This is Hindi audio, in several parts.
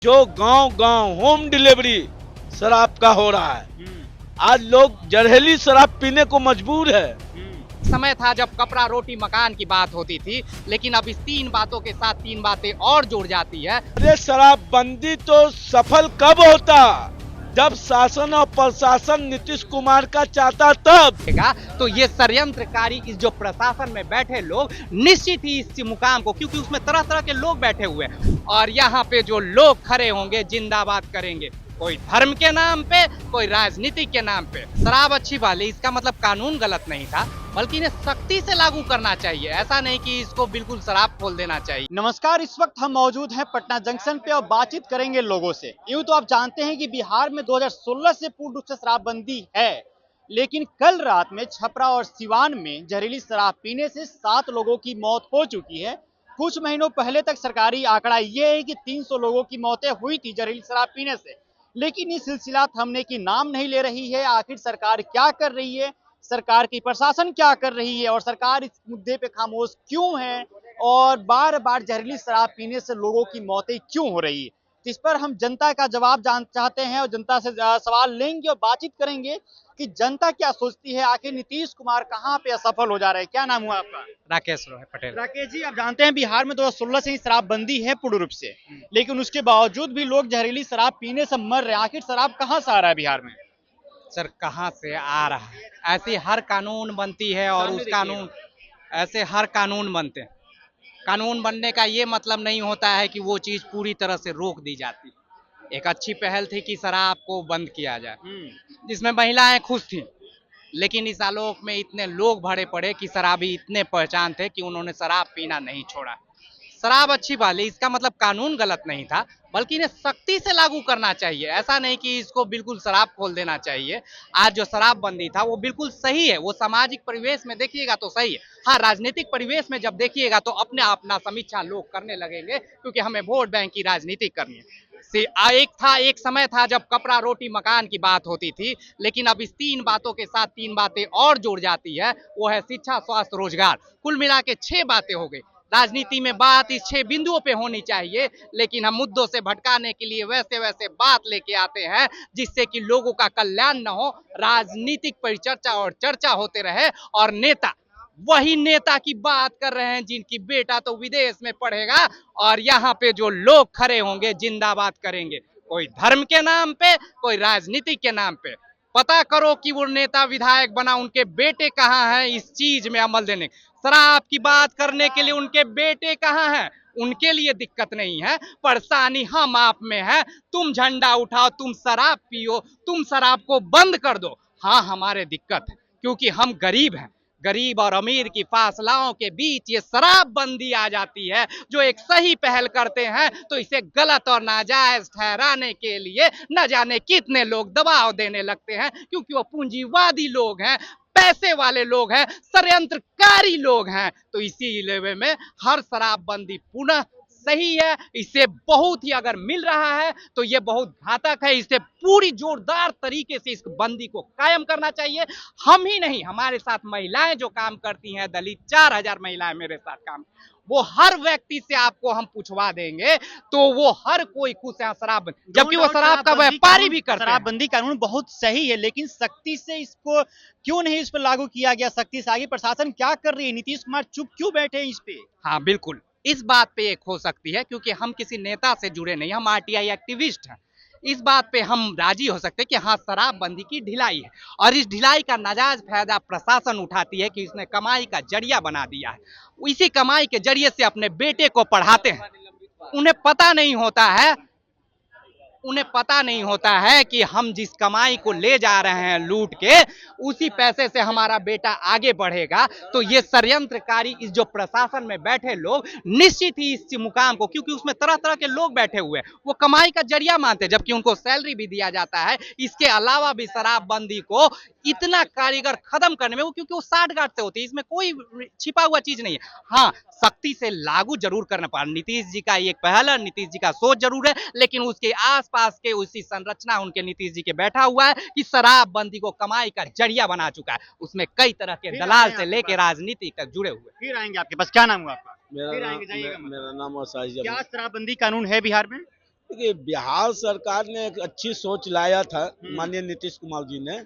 जो गांव गांव होम डिलीवरी शराब का हो रहा है। आज लोग जहरीली शराब पीने को मजबूर है। समय था जब कपड़ा रोटी मकान की बात होती थी, लेकिन अब इस तीन बातों के साथ तीन बातें और जुड़ जाती है। अरे शराबबंदी तो सफल कब होता, जब शासन और प्रशासन नीतीश कुमार का चाहता तब। तो ये षड्यंत्रकारी इस जो प्रशासन में बैठे लोग निश्चित ही इस मुकाम को, क्योंकि उसमें तरह तरह के लोग बैठे हुए हैं और यहाँ पे जो लोग खड़े होंगे जिंदाबाद करेंगे, कोई धर्म के नाम पे, कोई राजनीति के नाम पे। शराब अच्छी वाली, इसका मतलब कानून गलत नहीं था, बल्कि इन्हें सख्ती से लागू करना चाहिए। ऐसा नहीं कि इसको बिल्कुल शराब खोल देना चाहिए। नमस्कार, इस वक्त हम मौजूद हैं पटना जंक्शन पे और बातचीत करेंगे लोगों से। यूं तो आप जानते हैं कि बिहार में 2016 से पूर्ण रूप से शराबबंदी है, लेकिन कल रात में छपरा और सिवान में जहरीली शराब पीने से 7 लोगों की मौत हो चुकी है। कुछ महीनों पहले तक सरकारी आंकड़ा ये है कि 300 लोगों की मौतें हुई थी जहरीली शराब पीने से, लेकिन ये सिलसिला थमने की नाम नहीं ले रही है। आखिर सरकार क्या कर रही है, सरकार की प्रशासन क्या कर रही है और सरकार इस मुद्दे पे खामोश क्यों है और बार बार जहरीली शराब पीने से लोगों की मौतें क्यों हो रही है, इस पर हम जनता का जवाब जान चाहते हैं और जनता से सवाल लेंगे और बातचीत करेंगे कि जनता क्या सोचती है। आखिर नीतीश कुमार कहाँ पे असफल हो जा रहे हैं। क्या नाम हुआ आपका? राकेश पटेल। राकेश जी, आप जानते हैं बिहार में 2016 से ही शराबबंदी है पूर्ण रूप से, लेकिन उसके बावजूद भी लोग जहरीली शराब पीने से मर रहे हैं। आखिर शराब कहाँ से आ रहा है बिहार में? सर, कहाँ से आ रहा है? ऐसी हर कानून बनती है और उस कानून ऐसे हर कानून बनते हैं। कानून बनने का ये मतलब नहीं होता है कि वो चीज पूरी तरह से रोक दी जाती। एक अच्छी पहल थी कि शराब को बंद किया जाए, जिसमें महिलाएं खुश थीं, लेकिन इस आलोक में इतने लोग भरे पड़े कि शराबी इतने पहचान थे कि उन्होंने शराब पीना नहीं छोड़ा। शराब अच्छी वाली, इसका मतलब कानून गलत नहीं था, बल्कि इन्हें सख्ती से लागू करना चाहिए। ऐसा नहीं कि इसको बिल्कुल शराब खोल देना चाहिए। आज जो शराबबंदी था वो बिल्कुल सही है, वो सामाजिक परिवेश में देखिएगा तो सही है। हाँ, राजनीतिक परिवेश में जब देखिएगा तो अपने अपना समीक्षा लोग करने लगेंगे, क्योंकि हमें वोट बैंक की राजनीति करनी है। एक समय था जब कपड़ा रोटी मकान की बात होती थी, लेकिन अब इस तीन बातों के साथ तीन बातें और जुड़ जाती है। वो है शिक्षा, स्वास्थ्य, रोजगार। कुल मिला के 6 बातें हो गई। राजनीति में बात इस 6 बिंदुओं पे होनी चाहिए, लेकिन हम मुद्दों से भटकाने के लिए वैसे वैसे बात लेके आते हैं जिससे कि लोगों का कल्याण न हो। राजनीतिक परिचर्चा और चर्चा होते रहे और नेता वही नेता की बात कर रहे हैं जिनकी बेटा तो विदेश में पढ़ेगा और यहाँ पे जो लोग खड़े होंगे जिंदाबाद करेंगे, कोई धर्म के नाम पे, कोई राजनीति के नाम पे। पता करो कि वो नेता विधायक बना, उनके बेटे कहाँ हैं इस चीज में अमल देने। शराब की बात करने के लिए उनके बेटे कहाँ हैं? उनके लिए दिक्कत नहीं है, परेशानी हम आप में है। तुम झंडा उठाओ, तुम शराब पियो, तुम शराब को बंद कर दो। हाँ, हमारे दिक्कत है क्योंकि हम गरीब हैं। गरीब और अमीर की फासलाओं के बीच ये शराबबंदी आ जाती है। जो एक सही पहल करते हैं तो इसे गलत और नाजायज ठहराने के लिए न जाने कितने लोग दबाव देने लगते हैं, क्योंकि वो पूंजीवादी लोग हैं, पैसे वाले लोग हैं, षड्यंत्रकारी लोग हैं। तो इसी लेवे में हर शराबबंदी पुनः सही है। इससे बहुत ही अगर मिल रहा है तो ये बहुत घातक है। इससे पूरी जोरदार तरीके से इस बंदी को कायम करना चाहिए। हम ही नहीं, हमारे साथ महिलाएं जो काम करती हैं, दलित 4000 महिलाएं मेरे साथ काम, वो हर व्यक्ति से आपको हम पूछवा देंगे तो वो हर कोई खुश है शराब, जबकि वो शराब का व्यापारी भी करते हैं। शराबबंदी कानून बहुत सही है, लेकिन सख्ती से इसको क्यों नहीं इस पर लागू किया गया? सख्ती से आगे प्रशासन क्या कर रही है? नीतीश कुमार चुप क्यों बैठे हैं इस पे? हाँ बिल्कुल, इस बात पे एक हो सकती है क्योंकि हम किसी नेता से जुड़े नहीं, हम आरटीआई एक्टिविस्ट हैं। इस बात पे हम राजी हो सकते हैं कि हाँ, शराबबंदी की ढिलाई है और इस ढिलाई का नाजायज फायदा प्रशासन उठाती है कि इसने कमाई का जरिया बना दिया है। इसी कमाई के जरिए से अपने बेटे को पढ़ाते हैं। उन्हें पता नहीं होता है कि हम जिस कमाई को ले जा रहे हैं लूट के, उसी पैसे से हमारा बेटा आगे बढ़ेगा। तो ये षड्यंत्रकारी इस जो प्रशासन में बैठे लोग निश्चित ही इस मुकाम को, क्योंकि उसमें तरह तरह के लोग बैठे हुए हैं, वो कमाई का जरिया मानते हैं, जबकि उनको सैलरी भी दिया जाता है। इसके अलावा भी शराबबंदी को इतना कारीगर खत्म करने में, वो क्योंकि वो साठगांठ से होती है, इसमें कोई छिपा हुआ चीज नहीं है। हाँ, सख्ती से लागू जरूर करना पड़ा। नीतीश जी का एक पहल है, नीतीश जी का सोच जरूर है, लेकिन उसके आसपास के उसी संरचना उनके नीतीश जी के बैठा हुआ है कि शराबबंदी को कमाई का जरिया बना चुका है। उसमें कई तरह के दलाल से लेके राजनीति तक जुड़े हुए। फिर आएंगे आपके पास। क्या नाम हुआ आपका? मेरा नाम जाइएगा। मेरा नाम क्या शराबबंदी कानून है बिहार में? देखिए, बिहार सरकार ने एक अच्छी सोच लाया था हम्म। माननीय नीतीश कुमार जी ने,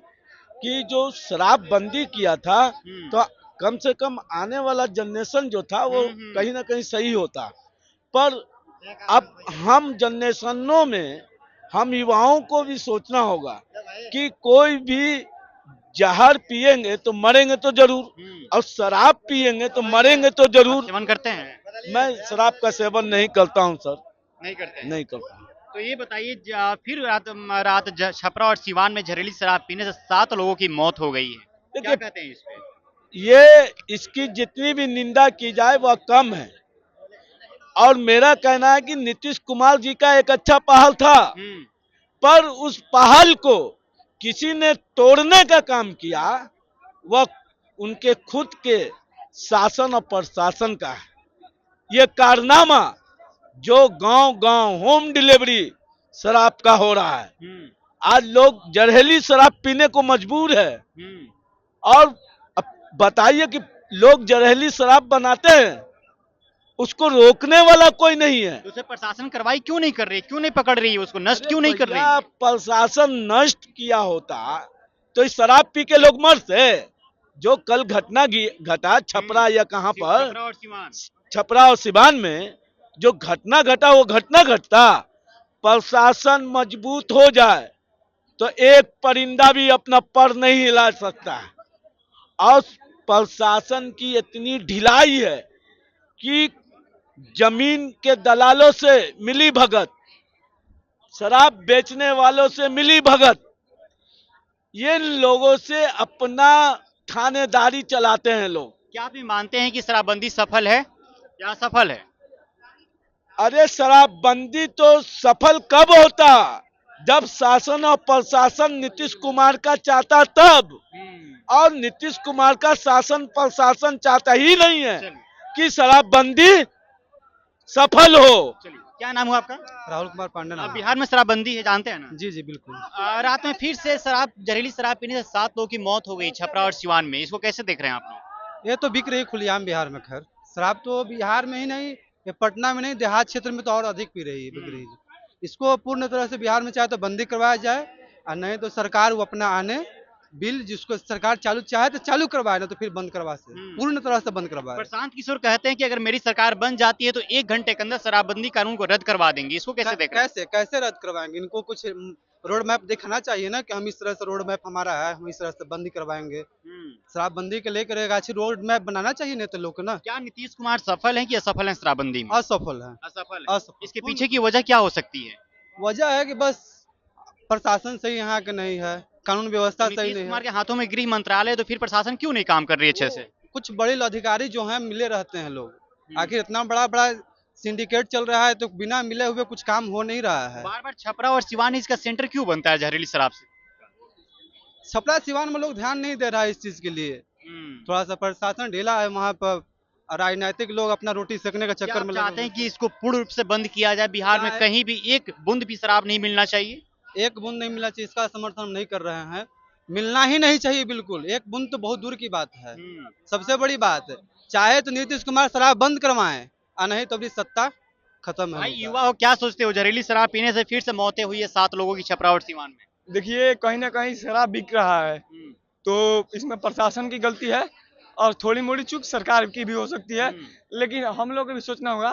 कि जो शराबबंदी किया था हम्म। तो कम से कम आने वाला जनरेशन जो था वो कहीं ना कहीं सही होता। पर अब हम जनरेशनों में हम युवाओं को भी सोचना होगा कि कोई भी जहर पिएंगे तो मरेंगे तो जरूर, और शराब पिएंगे तो मरेंगे तो आप जरूर। सेवन करते हैं? मैं शराब का सेवन नहीं करता हूं सर, नहीं करते हैं। नहीं करता हूं। तो ये बताइए, फिर रात छपरा और सिवान में जहरीली शराब पीने से 7 लोगों की मौत हो गई है। क्या देखिए, कहते हैं इस पे? ये इसकी जितनी भी निंदा की जाए वह कम है, और मेरा कहना है कि नीतीश कुमार जी का एक अच्छा पहल था, पर उस पहल को किसी ने तोड़ने का काम किया, वह उनके खुद के शासन और प्रशासन का है। ये कारनामा जो गांव-गांव होम डिलीवरी शराब का हो रहा है, आज लोग जहरीली शराब पीने को मजबूर है। और अब बताइए कि लोग जहरीली शराब बनाते हैं, उसको रोकने वाला कोई नहीं है। तो उसे प्रशासन कार्रवाई क्यों नहीं कर रही, क्यों नहीं पकड़ रही है, उसको नष्ट क्यों नहीं कर रही भैया, है? प्रशासन नष्ट किया होता तो इस शराब पी के लोग मरते। जो कल घटना घटा छपरा या कहां पर, छपरा और सिवान। छपरा और सिवान में जो घटना घटा, वो घटना घटता। प्रशासन मजबूत हो जाए तो एक परिंदा भी अपना पर नहीं हिला सकता है, और प्रशासन की इतनी ढिलाई है कि जमीन के दलालों से मिली भगत, शराब बेचने वालों से मिली भगत, ये लोगों से अपना थानेदारी चलाते हैं लोग। क्या आप ये मानते हैं कि शराबबंदी सफल है या असफल है? अरे, शराबबंदी तो सफल कब होता, जब शासन और प्रशासन नीतीश कुमार का चाहता तब, और नीतीश कुमार का शासन प्रशासन चाहता ही नहीं है कि शराबबंदी सफल हो। चलिए, क्या नाम हुआ आपका? राहुल कुमार पांडे अब बिहार में शराबबंदी है, जानते हैं ना? जी जी बिल्कुल। रात में फिर से जहरीली शराब पीने से 7 लोगों की मौत हो गई छपरा और सिवान में, इसको कैसे देख रहे हैं आप लोग? ये तो बिक रही खुलेआम बिहार में। खैर, शराब तो बिहार में ही नहीं, ये पटना में नहीं, देहात क्षेत्र में तो और अधिक पी रही है, बिक रही है। इसको पूर्ण तरह से बिहार में चाहे तो बंदी करवाया जाए, और नहीं तो सरकार वो अपना आने बिल, जिसको सरकार चालू चाहे तो चालू करवाए, ना तो फिर बंद करवा से पूर्ण तरह से बंद करवाए। प्रशांत किशोर कहते हैं कि अगर मेरी सरकार बन जाती है तो 1 घंटे के अंदर शराबबंदी कानून को रद्द करवा देंगे, इसको कैसे देख रहे हैं? कैसे कैसे रद्द करवाएंगे? इनको कुछ रोड मैप दिखाना चाहिए ना, कि हम इस तरह से रोड मैप हमारा है, हम इस तरह से बंदी करवाएंगे। शराबबंदी के लेकर एक अच्छी रोड मैप बनाना चाहिए नेता लोग को ना। क्या नीतीश कुमार सफल है कि असफल है शराबबंदी में? असफल है। असफल असफल। इसके पीछे की वजह क्या हो सकती है? वजह है कि बस प्रशासन सही यहाँ के नहीं है, कानून व्यवस्था सही नीतीश नहीं कुमार है। के हाथों में गृह मंत्रालय है, तो फिर प्रशासन क्यों नहीं काम कर रही है अच्छे से? कुछ बड़े अधिकारी जो हैं मिले रहते हैं लोग, आखिर इतना बड़ा बड़ा सिंडिकेट चल रहा है तो बिना मिले हुए कुछ काम हो नहीं रहा है। बार बार छपरा और सिवान इसका सेंटर क्यों बनता है जहरीली शराब से? छपरा सिवान में लोग ध्यान नहीं दे रहा है इस चीज के लिए, थोड़ा सा प्रशासन ढीला है वहाँ पर, राजनीतिक लोग अपना रोटी सेकने का क्या चक्कर आप में चाहते हैं कि इसको पूर्ण रूप से बंद किया जाए, बिहार में कहीं भी एक बूंद भी शराब नहीं मिलना चाहिए? एक बूंद नहीं मिलना चाहिए, इसका समर्थन हम नहीं कर रहे हैं। मिलना ही नहीं चाहिए बिल्कुल, एक बूंद तो बहुत दूर की बात है। सबसे बड़ी बात है, चाहे तो नीतीश कुमार शराब बंद करवाएं, और नहीं तो अपनी सत्ता खत्म है। भाई युवा हो, क्या सोचते हो, जहरीली शराब पीने से फिर से मौतें हुई है 7 लोगों की छपरा और सिवान में? देखिए, कहीं ना कहीं शराब बिक रहा है, तो इसमें प्रशासन की गलती है, और थोड़ी मोड़ी चूक सरकार की भी हो सकती है, लेकिन हम लोग को भी सोचना होगा